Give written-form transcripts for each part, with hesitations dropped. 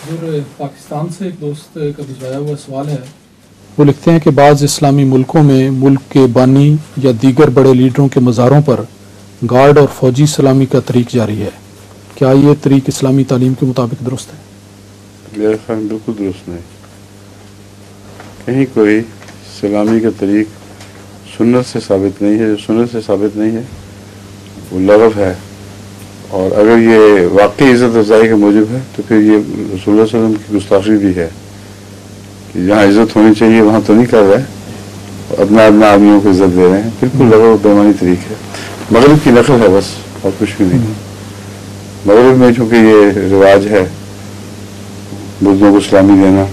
پاکستان سے ایک دوست کا بھجوایا ہوا سوال ہے. وہ لکھتے ہیں کہ بعض اسلامی ملکوں میں ملک کے بانی یا دیگر بڑے لیڈروں کے مزاروں پر گارڈ اور فوجی سلامی کا طریق جاری ہے. کیا یہ طریق اسلامی تعلیم کے مطابق درست ہے؟ میرے خیال میں بالکل درست نہیں. کہیں کوئی سلامی کا طریق سنت سے ثابت نہیں ہے. جو سنت سے ثابت نہیں ہے وہ لغو ہے، اور اگر یہ واقعی عزت افزائی کا موجب ہے تو پھر یہ رسول اللہ صلی اللہ علیہ وسلم کی گستاخی بھی ہے کہ جہاں عزت ہونی چاہیے وہاں تو نہیں کر رہے، ادنا آدمیوں کو عزت دے رہے ہیں. بالکل لغو و بےمانی طریق ہے. مغرب کی نقل ہے بس، اور کچھ بھی نہیں. مغرب میں چونکہ یہ رواج ہے بزرگوں کو سلامی دینا،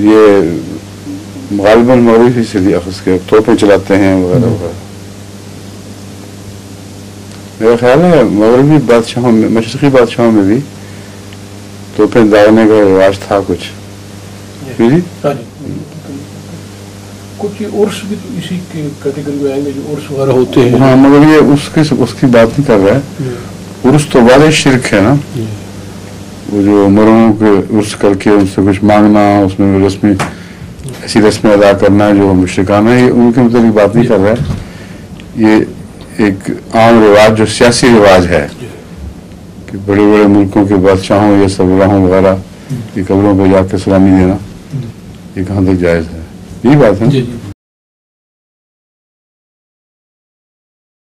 یہ غالباً مغرب ہی سے لیا اخذ کے توپیں چلاتے ہیں وغیرہ وغیرہ. میرا خیال ہے مغربی بادشاہوں میں، مشرقی بادشاہوں میں بھی توپیں داغنے کا رواج تھا کچھ. جی کچھ عرس بھی تو اسی کیٹیگری میں آئیں گے جو عرس وغیرہ ہوتے ہیں. ہاں، مگر یہ اس کی بات نہیں کر رہا ہے. عرس تو واضح شرک ہے نا. وہ جو مروں کے عرس کر کے ان سے کچھ مانگنا، اس میں رسمی ایسی رسمیں ادا کرنا جو مشرکانہ ہے، ان کے متعلق بات نہیں کر رہا ہے. یہ ایک عام رواج جو سیاسی رواج ہے کہ بڑے بڑے ملکوں کے بادشاہوں یا سربراہوں وغیرہ کی قبروں پہ جا کے سلامی دینا، یہ کہاں تک جائز ہے؟ یہی بات ہے.